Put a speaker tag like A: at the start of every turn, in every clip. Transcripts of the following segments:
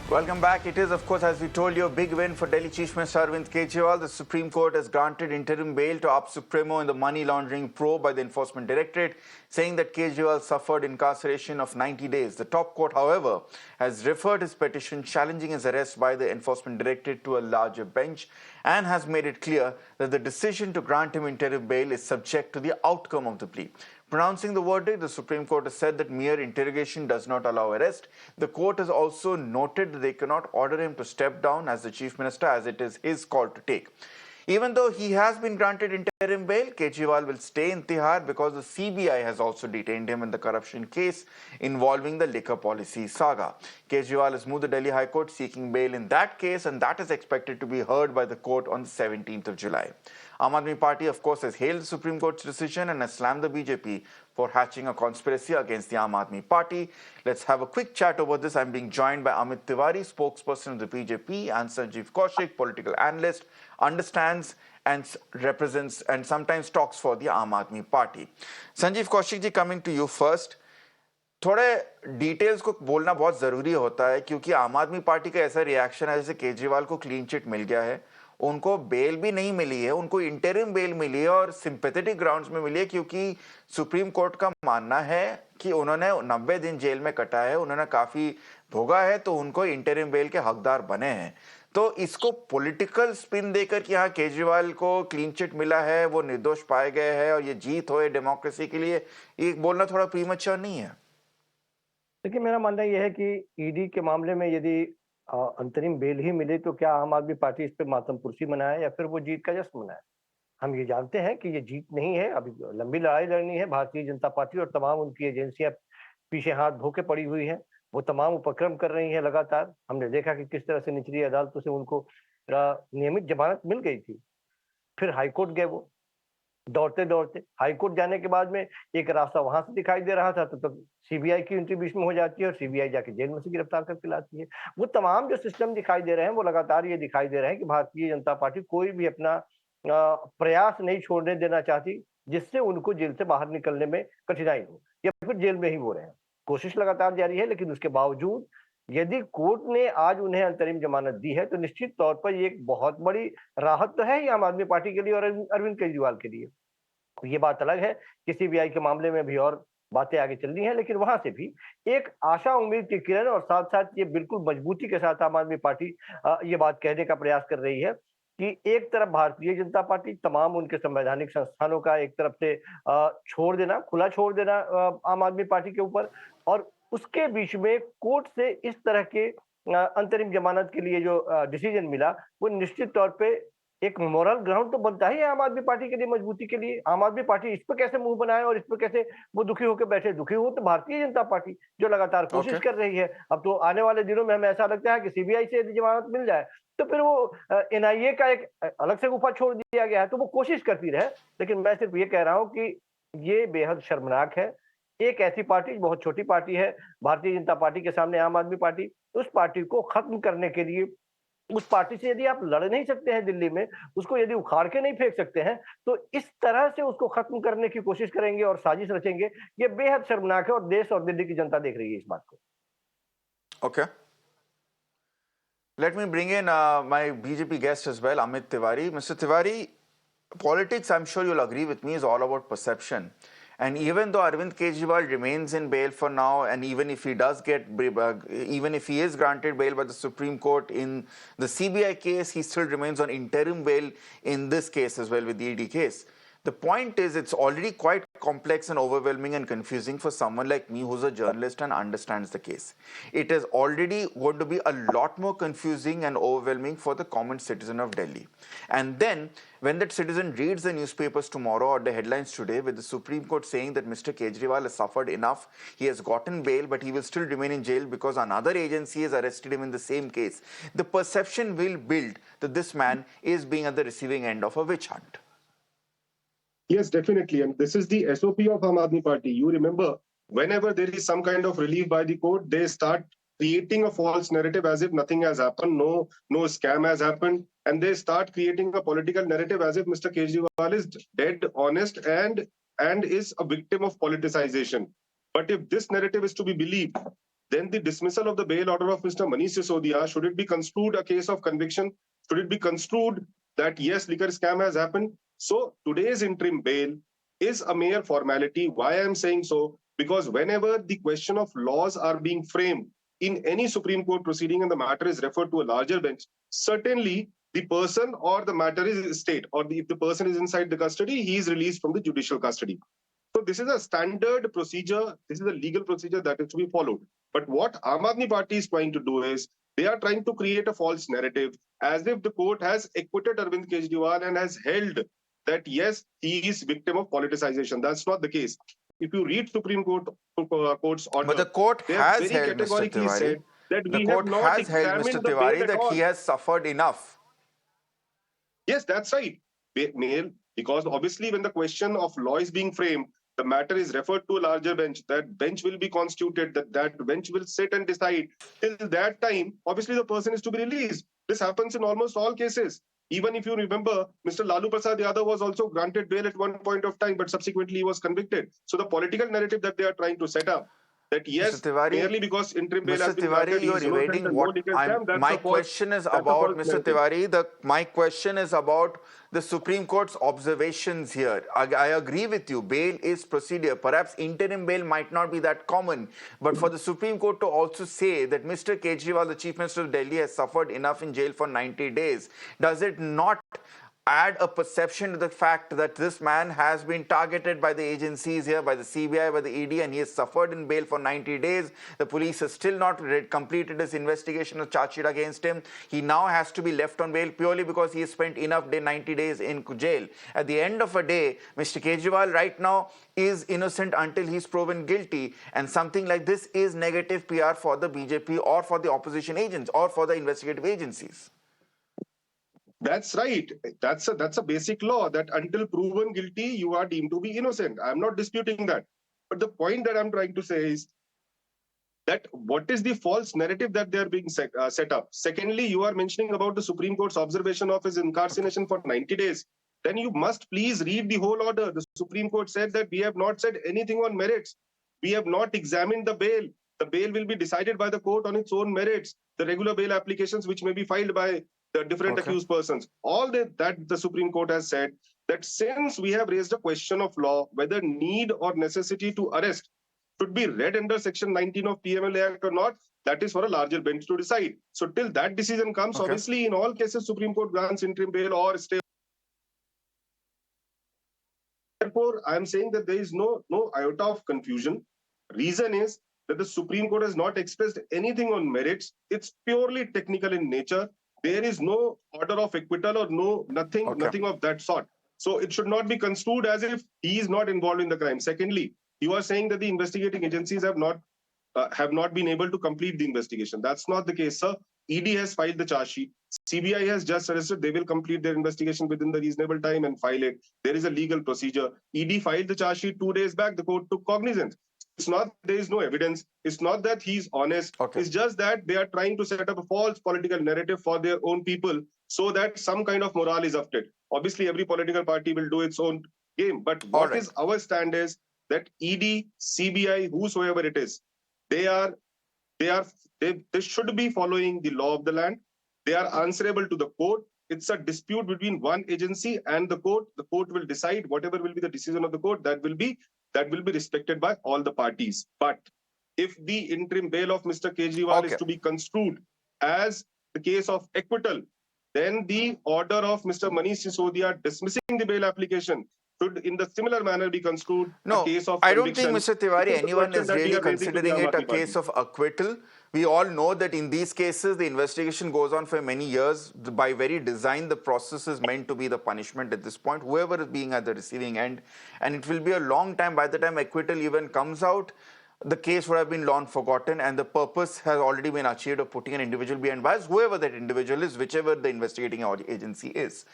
A: Welcome back. It is, of course, as we told you, a big win for Delhi Chief Minister Arvind Kejriwal. The Supreme Court has granted interim bail to Up Supremo in the money laundering probe by the Enforcement Directorate, saying that Kejriwal suffered incarceration of 90 days. The top court, however, has referred his petition challenging his arrest by the Enforcement Directorate to a larger bench and has made it clear that the decision to grant him interim bail is subject to the outcome of the plea. Pronouncing the verdict, the Supreme Court has said that mere interrogation does not allow arrest. The court has also noted that they cannot order him to step down as the Chief Minister, as it is his call to take. Even though he has been granted interim bail, Kejriwal will stay in Tihar because the CBI has also detained him in the corruption case involving the liquor policy saga. Kejriwal has moved the Delhi High Court seeking bail in that case, and that is expected to be heard by the court on the 17th of July. Aam Aadmi Party, of course, has hailed the Supreme Court's decision and has slammed the BJP for hatching a conspiracy against the Aam Aadmi Party. Let's have a quick chat over this. I'm being joined by Amit Tiwari, spokesperson of the BJP, and Sanjeev Kaushik, political analyst, understands and represents and sometimes talks for the Aam Aadmi Party. Sanjeev Kaushik ji, coming to you first. थोड़े details को बोलना बहुत ज़रूरी होता है क्योंकि आम आदमी पार्टी का ऐसा रिएक्शन है जैसे केजरीवाल को क्लीन चिट मिल गया है, उनको बेल भी नहीं मिली है, उनको इंटरिम बेल मिली है और सिंपैथेटिक ग्राउंड्स में मिली है क्योंकि सुप्रीम कोर्ट का मानना है कि उन्होंने 90 दिन जेल में कटा है, उन्होंने काफ़ी भोगा है, तो उनको इंटरिम बेल के हकदार बने हैं। तो इसको पॉलिटिकल स्पिन देकर कि हाँ केजरीवाल को क्लीन चिट मिला है, वो निर्दोष पाए गए हैं और ये जीत हो डेमोक्रेसी के लिए, ये बोलना थोड़ा प्रीमैच्योर नहीं है?
B: देखिए, मेरा मानना यह है कि ईडी के मामले में यदि अंतरिम बेल ही मिले तो क्या आम आदमी पार्टी इस पे मातमपुरसी मनाए या फिर वो जीत का जश्न मनाए। हम ये जानते हैं कि ये जीत नहीं है, अभी लंबी लड़ाई लड़नी है। भारतीय जनता पार्टी और तमाम उनकी एजेंसियां पीछे हाथ धोके पड़ी हुई हैं, वो तमाम उपक्रम कर रही हैं लगातार। हमने देखा कि किस तरह से निचली अदालतों से उनको नियमित जमानत मिल गई थी, फिर हाईकोर्ट गए वो दौड़ते दौड़ते। हाईकोर्ट जाने के बाद में एक रास्ता वहां से दिखाई दे रहा था, तो सीबीआई की एंट्री बीच में हो जाती है और सीबीआई जाके जेल में से गिरफ्तार करके लाती है। वो तमाम जो सिस्टम दिखाई दे रहे हैं वो लगातार ये दिखाई दे रहे हैं कि भारतीय जनता पार्टी कोई भी अपना प्रयास नहीं छोड़ने देना चाहती जिससे उनको जेल से बाहर निकलने में कठिनाई हो या फिर जेल में ही वो रहे। कोशिश लगातार जारी है, लेकिन उसके बावजूद यदि कोर्ट ने आज उन्हें अंतरिम जमानत दी है तो निश्चित तौर पर ये एक बहुत बड़ी राहत तो है ही आम आदमी पार्टी के लिए और अरविंद केजरीवाल के लिए। ये बात अलग है कि सीबीआई के मामले में भी और बातें आगे चल रही हैं, लेकिन वहां से भी एक आशा उम्मीद की किरण और साथ साथ ये बिल्कुल मजबूती के साथ आम आदमी पार्टी ये बात कहने का प्रयास कर रही है कि एक तरफ भारतीय जनता पार्टी तमाम उनके संवैधानिक संस्थानों का एक तरफ से छोड़ देना, खुला छोड़ देना आम आदमी पार्टी के ऊपर, और उसके बीच में कोर्ट से इस तरह के अंतरिम जमानत के लिए जो डिसीजन मिला वो निश्चित तौर पे एक मोरल ग्राउंड तो बनता ही है आम आदमी पार्टी के लिए, मजबूती के लिए। आम आदमी पार्टी इस पर कैसे मुंह बनाए और इस पर कैसे वो दुखी होकर बैठे। दुखी हो तो भारतीय जनता पार्टी जो लगातार कोशिश कर रही है। अब तो आने वाले दिनों में हमें ऐसा लगता है कि सीबीआई से यदि जमानत मिल जाए तो फिर वो एनआईए का एक अलग से गुफा छोड़ दिया गया है, तो वो कोशिश करती रहे। लेकिन मैं सिर्फ ये कह रहा हूँ कि ये बेहद शर्मनाक है। एक ऐसी पार्टी, बहुत छोटी पार्टी है भारतीय जनता पार्टी के सामने आम आदमी पार्टी, उस पार्टी को खत्म करने के लिए, उस पार्टी से यदि आप लड़ नहीं सकते हैं दिल्ली में, उसको यदि उखाड़ के नहीं फेंक सकते हैं, तो इस तरह से उसको खत्म करने की कोशिश करेंगे और साजिश रचेंगे। ये बेहद शर्मनाक है और देश और दिल्ली की जनता देख रही है इस बात को।
A: Okay. Let me bring in my BJP guest as well, Amit Tiwari. Mr. Tiwari, politics, I'm sure you'll agree with me, is all about perception. And even though Arvind Kejriwal remains in bail for now, and even if he does get, even if he is granted bail by the Supreme Court in the CBI case, he still remains on interim bail in this case as well with the ED case. The point is, it's already quite complex and overwhelming and confusing for someone like me who's a journalist and understands the case. It is already going to be a lot more confusing and overwhelming for the common citizen of Delhi. And then, when that citizen reads the newspapers tomorrow or the headlines today with the Supreme Court saying that Mr. Kejriwal has suffered enough, he has gotten bail, but he will still remain in jail because another agency has arrested him in the same case, the perception will build that this man is being at the receiving end of a witch hunt.
C: Yes, definitely. And this is the SOP of Aam Aadmi Party. You remember, whenever there is some kind of relief by the court, they start creating a false narrative as if nothing has happened, no scam has happened, and they start creating a political narrative as if Mr. Kejriwal is dead honest and is a victim of politicization. But if this narrative is to be believed, then the dismissal of the bail order of Mr. Manish Sisodia, should it be construed a case of conviction? Should it be construed that yes, liquor scam has happened? So today's interim bail is a mere formality. Why I'm saying so? Because whenever the question of laws are being framed in any Supreme Court proceeding and the matter is referred to a larger bench, certainly the person or the matter is state, or if the person is inside the custody, he is released from the judicial custody. So this is a standard procedure. This is a legal procedure that is to be followed. But what Aam Aadmi Party is trying to do is they are trying to create a false narrative as if the court has acquitted Arvind Kejriwal and has held that yes, he is victim of politicization. That's not the case. If you read Supreme Court's order,
A: But the court
C: they have
A: has
C: very
A: held, Mr.
C: categorically
A: Tiwari.
C: said that
A: The
C: we have
A: court
C: not
A: has held, Mr.
C: examined the bail
A: Tiwari,
C: at
A: that
C: all.
A: he has suffered enough.
C: Yes, that's right. Because obviously when the question of law is being framed, the matter is referred to a larger bench. That bench will be constituted, that bench will sit and decide. Till that time, obviously the person is to be released. This happens in almost all cases. Even if you remember, Mr. Lalu Prasad Yadav was also granted bail at one point of time, but subsequently he was convicted. So the political narrative that they are trying to set up, that yes, merely because interim bail has been granted, he is innocent and no legal scam, that's
A: my
C: a false,
A: question is
C: that's a
A: about,
C: false
A: Mr.
C: narrative.
A: Tiwari, my question is about the Supreme Court's observations here. I agree with you, bail is procedure. Perhaps interim bail might not be that common, but for the Supreme Court to also say that Mr. Kejriwal, the Chief Minister of Delhi, has suffered enough in jail for 90 days, does it not add a perception to the fact that this man has been targeted by the agencies here, by the CBI, by the ED, and he has suffered in bail for 90 days. The police has still not completed his investigation or charge sheet against him. He now has to be left on bail purely because he has spent enough 90 days in jail. At the end of a day, Mr. Kejriwal right now is innocent until he's proven guilty, and something like this is negative PR for the BJP or for the opposition agents or for the investigative agencies.
C: That's right. That's a basic law that until proven guilty, you are deemed to be innocent. I'm not disputing that. But the point that I'm trying to say is that what is the false narrative that they are being set up? Secondly, you are mentioning about the Supreme Court's observation of his incarceration for 90 days. Then you must please read the whole order. The Supreme Court said that we have not said anything on merits. We have not examined the bail. The bail will be decided by the court on its own merits. The regular bail applications which may be filed by the different accused persons. All that the Supreme Court has said that since we have raised a question of law, whether need or necessity to arrest should be read under Section 19 of PMLA Act or not, that is for a larger bench to decide. So till that decision comes, obviously in all cases, Supreme Court grants interim bail or stay. Therefore, I am saying that there is no iota of confusion. Reason is that the Supreme Court has not expressed anything on merits. It's purely technical in nature. There is no order of acquittal or nothing of that sort. So it should not be construed as if he is not involved in the crime. Secondly, you are saying that the investigating agencies have not been able to complete the investigation. That's not the case, sir. ED has filed the charge sheet. CBI has just arrested. They will complete their investigation within the reasonable time and file it. There is a legal procedure. ED filed the charge sheet 2 days back. The court took cognizance. It's not there is no evidence. It's not that he's honest. It's just that they are trying to set up a false political narrative for their own people so that some kind of morale is uplifted. Obviously, every political party will do its own game. But what is our stand is that ED, CBI, whosoever it is, they should be following the law of the land. They are answerable to the court. It's a dispute between one agency and the court. The court will decide whatever will be the decision of the court. That will be respected by all the parties. But if the interim bail of Mr. Kejriwal is to be construed as the case of acquittal, then the order of Mr. Manish Sisodia dismissing the bail application should in the similar manner be construed a case of conviction.
A: I don't think, Mr. Tiwari, anyone is really considering it a case of acquittal. We all know that in these cases, the investigation goes on for many years. By very design, the process is meant to be the punishment at this point, whoever is being at the receiving end. And it will be a long time by the time acquittal even comes out. The case would have been long forgotten and the purpose has already been achieved of putting an individual behind bars, whoever that individual is, whichever the investigating agency is.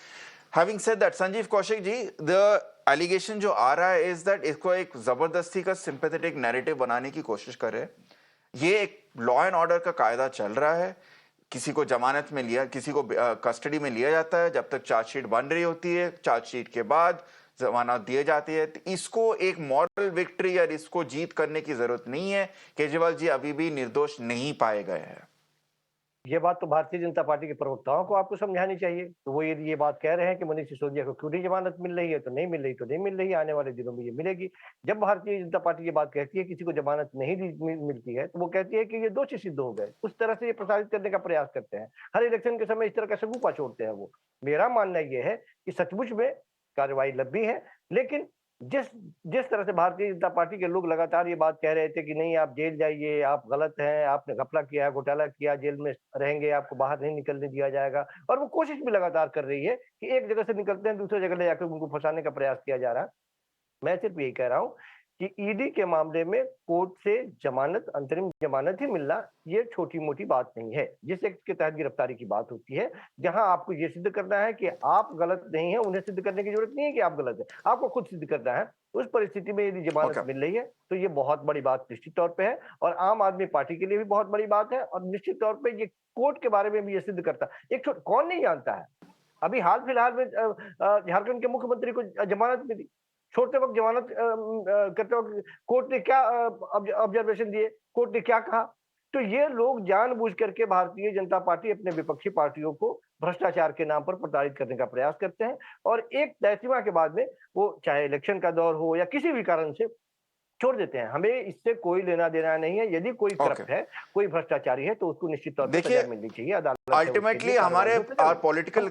A: Having said that, Sanjeev Kaushik ji, the allegation जो आ रहा है is that इसको एक जबरदस्ती का sympathetic narrative बनाने की कोशिश कर रहे हैं. ये एक law and order का कायदा चल रहा है. किसी को जमानत में लिया, किसी को कस्टडी में लिया जाता है जब तक चार्जशीट बन रही होती है. चार्जशीट के बाद जमानत दिए जाती है, तो इसको एक मॉरल विक्ट्री या इसको जीत करने की जरूरत नहीं है। केजरीवाल जी अभी भी निर्दोष नहीं पाए गए हैं।
B: ये बात तो भारतीय जनता पार्टी के प्रवक्ताओं को आपको समझानी चाहिए। तो वो यदि ये बात कह रहे हैं कि मनीष सिसोदिया को क्यों नहीं जमानत मिल रही है, तो नहीं मिल रही तो नहीं मिल रही है, आने वाले दिनों में ये मिलेगी। जब भारतीय जनता पार्टी ये बात कहती है किसी को जमानत नहीं मिलती है, तो वो कहती है कि ये दोषी सिद्ध हो गए। उस तरह से ये प्रसारित करने का प्रयास करते हैं, हर इलेक्शन के समय इस तरह का शगुफा छोड़ते हैं वो। मेरा मानना ये है कि सचमुच में कार्रवाई लंबी है, लेकिन जिस जिस तरह से भारतीय जनता पार्टी के लोग लगातार ये बात कह रहे थे कि नहीं आप जेल जाइए, आप गलत हैं, आपने घपला किया, घोटाला किया, जेल में रहेंगे, आपको बाहर नहीं निकलने दिया जाएगा, और वो कोशिश भी लगातार कर रही है कि एक जगह से निकलते हैं दूसरी जगह ले जाकर उनको फंसाने का प्रयास किया जा रहा है। मैं सिर्फ यही कह रहा हूं कि ईडी के मामले में कोर्ट से जमानत, अंतरिम जमानत ही मिलना ये छोटी मोटी बात नहीं है। जिस एक्ट के तहत गिरफ्तारी की बात होती है, जहां आपको ये सिद्ध करना है कि आप गलत नहीं है, उन्हें सिद्ध करने की जरूरत नहीं है कि आप गलत है, आपको खुद सिद्ध करना है। उस परिस्थिति में यदि जमानत मिल रही है तो ये बहुत बड़ी बात निश्चित तौर पे है, और आम आदमी पार्टी के लिए भी बहुत बड़ी बात है, और निश्चित तौर पे ये कोर्ट के बारे में भी ये सिद्ध करता है। एक कौन नहीं जानता है, अभी हाल फिलहाल में झारखंड के मुख्यमंत्री को जमानत मिली, छोड़ते वक्त जमानत करते वक्त कोर्ट ने क्या ऑब्जर्वेशन दिए, कोर्ट ने क्या कहा। तो ये लोग जानबूझ करके भारतीय जनता पार्टी अपने विपक्षी पार्टियों को भ्रष्टाचार के नाम पर प्रताड़ित करने का प्रयास करते हैं, और एक तय सीमा के बाद में वो चाहे इलेक्शन का दौर हो या किसी भी कारण से छोड़ देते हैं। हमें इससे कोई लेना देना नहीं है। यदि कोई करप्ट है, कोई भ्रष्टाचारी है, तो उसको निश्चित तौर पर सजा मिलनी चाहिए। अदालत
A: Ultimately, our political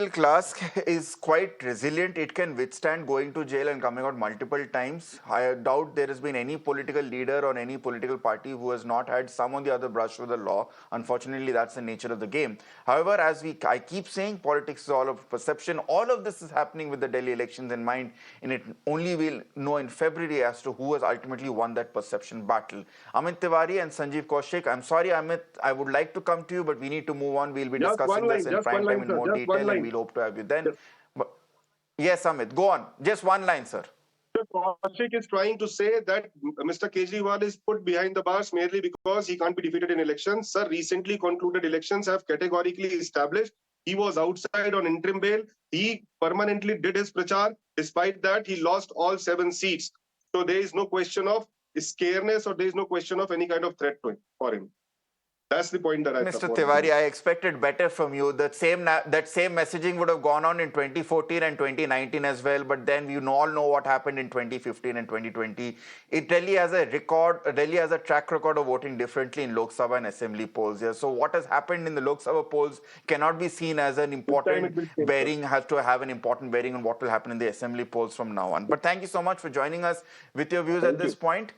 A: class is quite resilient. It can withstand going to jail and coming out multiple times. I doubt there has been any political leader or any political party who has not had some on the other brush with the law. Unfortunately, that's the nature of the game. However, I keep saying, politics is all of perception. All of this is happening with the Delhi elections in mind, and it only will know in February as to who has ultimately won that perception battle. Amit Tiwari and Sanjeev Kaushik, I'm sorry, Amit, I would like to come to you, but we need to move on. We'll be discussing this in prime time in more detail, and we'll hope to have you then. But, yes, Amit, go on. Just one line, sir.
C: Mr. Kaushik is trying to say that Mr. Kejriwal is put behind the bars merely because he can't be defeated in elections. Sir, recently concluded elections have categorically established he was outside on interim bail. He permanently did his prachar. Despite that, he lost all 7 seats. So there is no question of scareness, or there is no question of any kind of threat for him. That's the point that I
A: Mr. Tiwari, I expected better from you. That same messaging would have gone on in 2014 and 2019 as well, but then we all know what happened in 2015 and 2020. Delhi has a track record of voting differently in Lok Sabha and Assembly polls. Yeah. So what has happened in the Lok Sabha polls cannot be seen as an important bearing, has to have an important bearing on what will happen in the Assembly polls from now on. But thank you so much for joining us with your views at this point.